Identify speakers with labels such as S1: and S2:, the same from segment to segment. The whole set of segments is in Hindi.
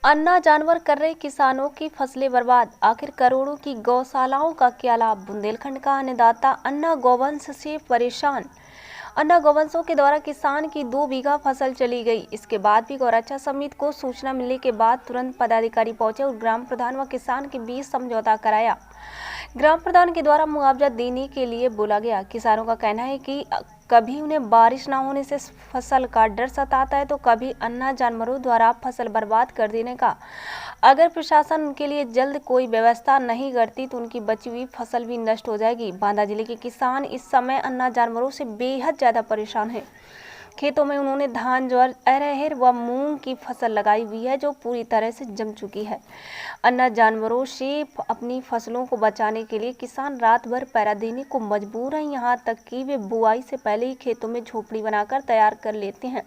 S1: अन्ना जानवर कर रहे किसानों की फसलें बर्बाद, आखिर करोड़ों की गौशालाओं का क्या लाभ। बुंदेलखंड का अन्नदाता अन्ना गौवंश से परेशान। अन्ना गौवंशों के द्वारा किसान की 2 बीघा फसल चली गई। इसके बाद भी गौरक्षा समिति को सूचना मिलने के बाद तुरंत पदाधिकारी पहुंचे और ग्राम प्रधान व किसान के बीच समझौता कराया। ग्राम प्रधान के द्वारा मुआवजा देने के लिए बोला गया। किसानों का कहना है कि कभी उन्हें बारिश न होने से फसल का डर सताता है तो कभी अन्ना जानवरों द्वारा फसल बर्बाद कर देने का। अगर प्रशासन उनके लिए जल्द कोई व्यवस्था नहीं करती तो उनकी बची हुई फसल भी नष्ट हो जाएगी। बांदा जिले के किसान इस समय अन्ना जानवरों से बेहद ज्यादा परेशान हैं। खेतों में उन्होंने धान, ज्वार, अरहर व मूंग की फसल लगाई हुई है जो पूरी तरह से जम चुकी है। अन्ना जानवरों से अपनी फसलों को बचाने के लिए किसान रात भर पहरा देने को मजबूर हैं। यहाँ तक कि वे बुआई से पहले ही खेतों में झोपड़ी बनाकर तैयार कर लेते हैं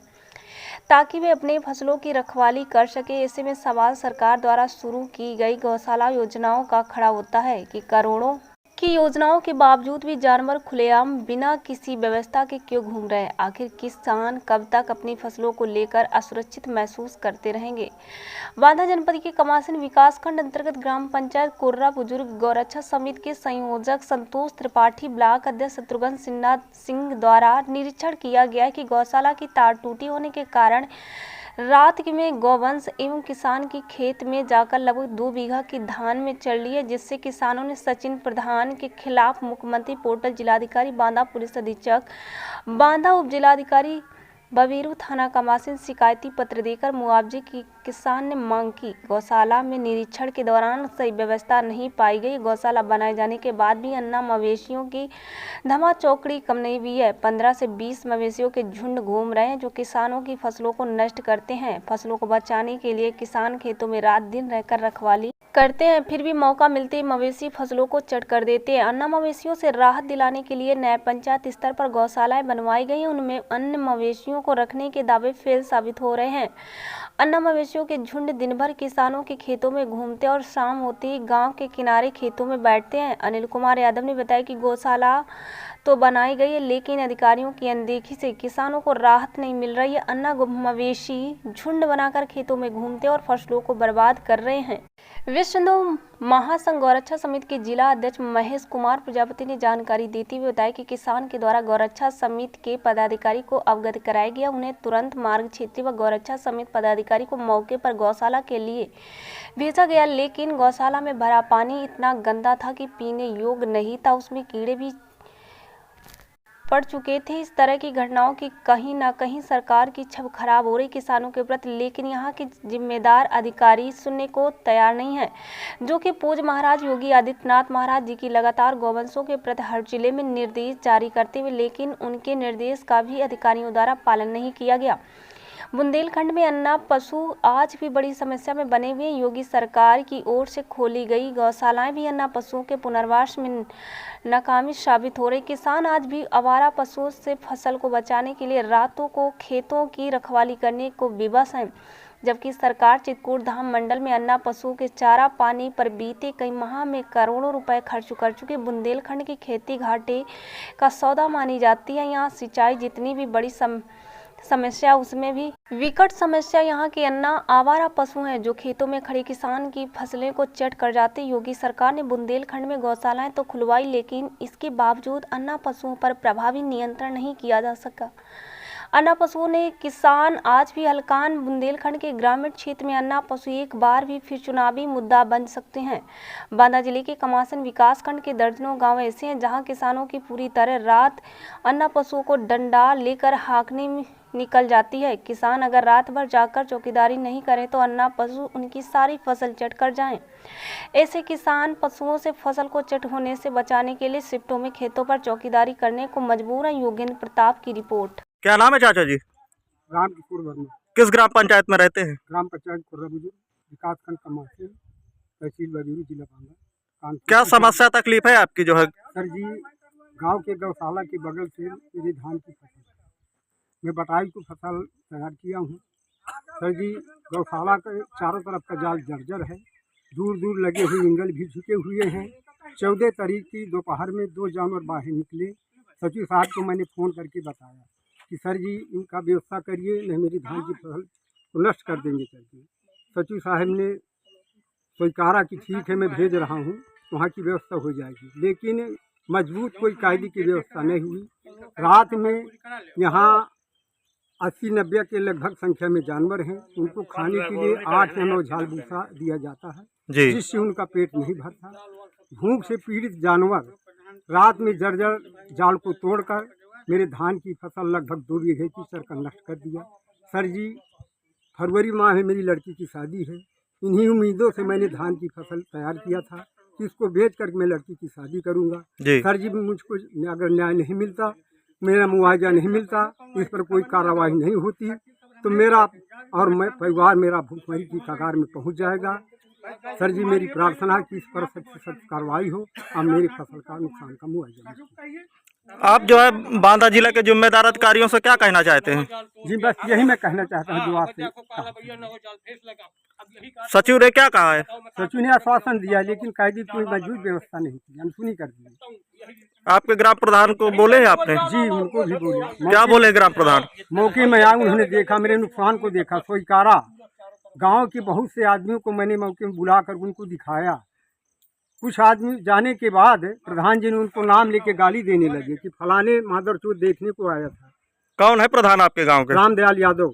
S1: ताकि वे अपने फसलों की रखवाली कर सके। ऐसे में सवाल सरकार द्वारा शुरू की गई गौशाला योजनाओं का खड़ा होता है कि करोड़ों की योजनाओं के बावजूद भी जानवर खुलेआम बिना किसी व्यवस्था के क्यों घूम रहे हैं। आखिर किसान कब तक अपनी फसलों को लेकर असुरक्षित महसूस करते रहेंगे। बांदा जनपद के कमासन विकासखंड अंतर्गत ग्राम पंचायत कोर्रा बुजुर्ग गौरक्षा समिति के संयोजक संतोष त्रिपाठी, ब्लॉक अध्यक्ष शत्रुघ्न सिंह द्वारा निरीक्षण किया गया कि गौशाला की तार टूटी होने के कारण रात में गौवंश एवं किसान की खेत में जाकर लगभग 2 बीघा की धान में चढ़ ली है, जिससे किसानों ने सचिन प्रधान के खिलाफ मुख्यमंत्री पोर्टल, जिलाधिकारी बांदा, पुलिस अधीक्षक बांदा, उप जिलाधिकारी बबीरू, थाना कमासिन शिकायती पत्र देकर मुआवजे की किसान ने मांग की। गौशाला में निरीक्षण के दौरान सही व्यवस्था नहीं पाई गई। गौशाला बनाए जाने के बाद भी अन्ना मवेशियों की धमाचौकड़ी कम नहीं हुई है। 15 से 20 मवेशियों के झुंड घूम रहे हैं जो किसानों की फसलों को नष्ट करते हैं। फसलों को बचाने के लिए किसान खेतों में रात दिन रहकर रखवाली करते हैं, फिर भी मौका मिलते ही मवेशी फसलों को चट कर देते हैं। अन्ना मवेशियों से राहत दिलाने के लिए नए पंचायत स्तर पर गौशालाएं बनवाई गई। उनमें अन्य मवेशियों को रखने के दावे फेल साबित हो रहे हैं। अन्ना मवेशियों के झुंड दिन भर किसानों के खेतों में घूमते और शाम होते ही गांव के किनारे खेतों में बैठते हैं। अनिल कुमार यादव ने बताया कि गौशाला तो बनाई गई है लेकिन अधिकारियों की अनदेखी से किसानों को राहत नहीं मिल रही है। अन्ना मवेशी झुंड बनाकर खेतों में घूमते और फसलों को बर्बाद कर रहे हैं। विश्व हिंदू महासंघ गौरक्षा समिति के जिला अध्यक्ष महेश कुमार प्रजापति ने जानकारी देते हुए बताया कि किसान के द्वारा गौरक्षा समिति के पदाधिकारी को अवगत कराया गया। उन्हें तुरंत मार्ग क्षेत्रीय व गौरक्षा समिति पदाधिकारी को मौके पर गौशाला के लिए भेजा गया, लेकिन गौशाला में भरा पानी इतना गंदा था कि पीने योग्य नहीं था। उसमें कीड़े भी पड़ चुके थे। इस तरह की घटनाओं की कहीं ना कहीं सरकार की छवि खराब हो रही किसानों के प्रति, लेकिन यहाँ के जिम्मेदार अधिकारी सुनने को तैयार नहीं है, जो कि पूज्य महाराज योगी आदित्यनाथ महाराज जी की लगातार गौवंशों के प्रति हर जिले में निर्देश जारी करते हुए, लेकिन उनके निर्देश का भी अधिकारियों द्वारा पालन नहीं किया गया। बुंदेलखंड में अन्ना पशु आज भी बड़ी समस्या में बने हुए। योगी सरकार की ओर से खोली गई गौशालाएं भी अन्ना पशुओं के पुनर्वास में नाकामी साबित हो रही। किसान आज भी आवारा पशुओं से फसल को बचाने के लिए रातों को खेतों की रखवाली करने को विवश है, जबकि सरकार चित्रकूट धाम मंडल में अन्ना पशुओं के चारा पानी पर बीते कई माह में करोड़ों रुपए खर्च कर चुके। बुंदेलखंड की खेती घाटे का सौदा मानी जाती है। यहाँ सिंचाई जितनी भी बड़ी समस्या उसमें भी विकट समस्या यहाँ के अन्ना आवारा पशु हैं जो खेतों में खड़े किसान की फसलें को चट कर जाते। योगी सरकार ने बुंदेलखंड में गौशालाएं तो खुलवाई, लेकिन इसके बावजूद अन्ना पशुओं पर प्रभावी नियंत्रण नहीं किया जा सका। अन्ना पशुओं ने किसान आज भी हलकान। बुंदेलखंड के ग्रामीण क्षेत्र में अन्ना पशु एक बार भी फिर चुनावी मुद्दा बन सकते हैं। बांदा जिले के कमासन विकासखंड के दर्जनों गांव ऐसे हैं जहां किसानों की पूरी तरह रात अन्ना पशुओं को डंडा लेकर हाँकने में निकल जाती है। किसान अगर रात भर जाकर चौकीदारी नहीं करें तो अन्ना पशु उनकी सारी फसल चट कर जाएं। ऐसे किसान पशुओं से फसल को चट होने से बचाने के लिए शिफ्टों में खेतों पर चौकीदारी करने को मजबूर हैं। योगेंद्र प्रताप की रिपोर्ट।
S2: क्या नाम है चाचा जी?
S3: राम किशोर वर्मा।
S2: किस ग्राम पंचायत में रहते हैं?
S3: ग्राम पंचायत कोर्रा बुजुर्ग विकासखंड कमासन, तहसील बबीरू, जिला बांदा।
S2: क्या समस्या तकलीफ है आपकी जो है?
S3: सर जी, गांव के गौशाला के बगल से मेरी धान की फसल है। मैं बटाई को फसल तैयार किया हूँ। सर जी, गौशाला के चारों तरफ का जाल जर्जर है। दूर दूर लगे हुए एंगल भी झुके हुए हैं। 14 तारीख की दोपहर में 2 जानवर बाहर निकले। सचिव साहब को मैंने फ़ोन करके बताया कि सर जी इनका व्यवस्था करिए, नहीं मेरी धान की फसल को नष्ट कर देंगे करके। सचिव साहब ने स्वीकारा कि ठीक है मैं भेज रहा हूँ, वहाँ की व्यवस्था हो जाएगी, लेकिन मजबूत कोई कायदे की व्यवस्था नहीं हुई। रात में यहाँ 80-90 के लगभग संख्या में जानवर हैं, उनको खाने के लिए 8 या 9 झाल भूसा दिया जाता है,
S2: जी
S3: जिससे उनका पेट नहीं भरता। भूख से पीड़ित जानवर रात में जर्जर जाल को तोड़कर मेरे धान की फसल लगभग 2 बीघे की चरकर नष्ट कर दिया। सर जी, फरवरी माह में मेरी लड़की की शादी है, इन्हीं उम्मीदों से मैंने धान की फसल तैयार किया था कि इसको बेच कर मैं लड़की की शादी करूंगा। सर जी, मुझको अगर न्याय नहीं मिलता, मेरा मुआवजा नहीं मिलता, इस पर कोई कार्रवाई नहीं होती, तो मेरा और मैं परिवार मेरा भूखमरी की कगार में पहुंच जाएगा। सर जी, मेरी प्रार्थना है कि इस पर सख्त से सख्त कार्रवाई हो और मेरी फसल का नुकसान का मुआवजा मिले।
S2: आप जो है बांदा जिला के जिम्मेदार अधिकारियों से क्या कहना चाहते हैं?
S3: जी, बस यही मैं कहना चाहता हूँ जो आपसे कहा।
S2: सचिव ने क्या कहा है?
S3: सचिव ने आश्वासन दिया, लेकिन कायदे की कोई मजबूत व्यवस्था नहीं की, अनसुनी कर दी।
S2: आपके ग्राम प्रधान को बोले हैं आपने?
S3: जी, उनको भी बोले।
S2: क्या बोले ग्राम प्रधान?
S3: मौके में आया, उन्होंने देखा, मेरे नुकसान को देखा, स्वीकारा। गांव के बहुत से आदमियों को मैंने मौके में बुलाकर उनको दिखाया। कुछ आदमी जाने के बाद प्रधान जी ने उनको नाम लेके गाली देने लगे कि फलाने मादरचोद देखने को आया था।
S2: कौन है प्रधान आपके गांव के?
S3: रामदयाल यादव।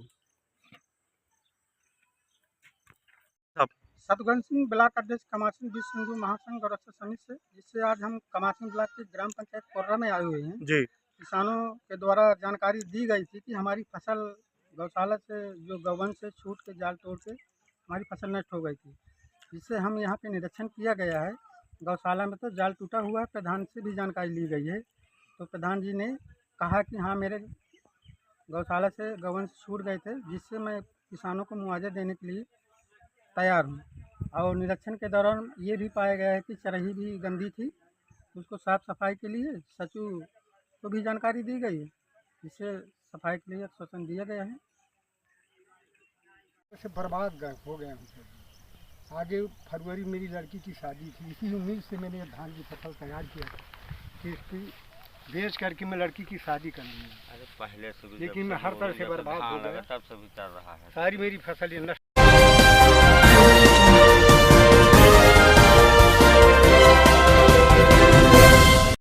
S3: सतगंज सिंह ब्लॉक अध्यक्ष कमासिन विश्व हिंदू महासंघ गौरक्षा समिति से, जिससे आज हम कमासिन ब्लॉक के ग्राम पंचायत कोर्रा में आए हुए हैं।
S2: जी,
S3: किसानों के द्वारा जानकारी दी गई थी कि हमारी फसल गौशाला से जो गौवंश से छूट के जाल तोड़ के हमारी फसल नष्ट हो गई थी, जिससे हम यहाँ पे निरीक्षण किया गया है। गौशाला में तो जाल टूटा हुआ है, प्रधान से भी जानकारी ली गई है, तो प्रधान जी ने कहा कि हाँ, मेरे गौशाला से गौवंश छूट गए थे, जिससे मैं किसानों को मुआवजा देने के लिए तैयार हूँ। और निरीक्षण के दौरान ये भी पाया गया है कि चरही भी गंदी थी, उसको साफ सफाई के लिए सचिव को भी जानकारी दी गई है, जिससे सफाई के लिए आश्वासन दिया गया है। से बर्बाद हो गए हमसे। आगे फरवरी मेरी लड़की की शादी थी, इसी उम्मीद से मैंने धान की फसल तैयार किया था कि इसकी बेच करके मैं लड़की की शादी कर लूँगा।
S4: अरे पहले से भी,
S3: लेकिन मैं हर तरह से बर्बाद हो गया।
S4: तब से भी चल रहा है।
S3: सारी मेरी फसल ये नष्ट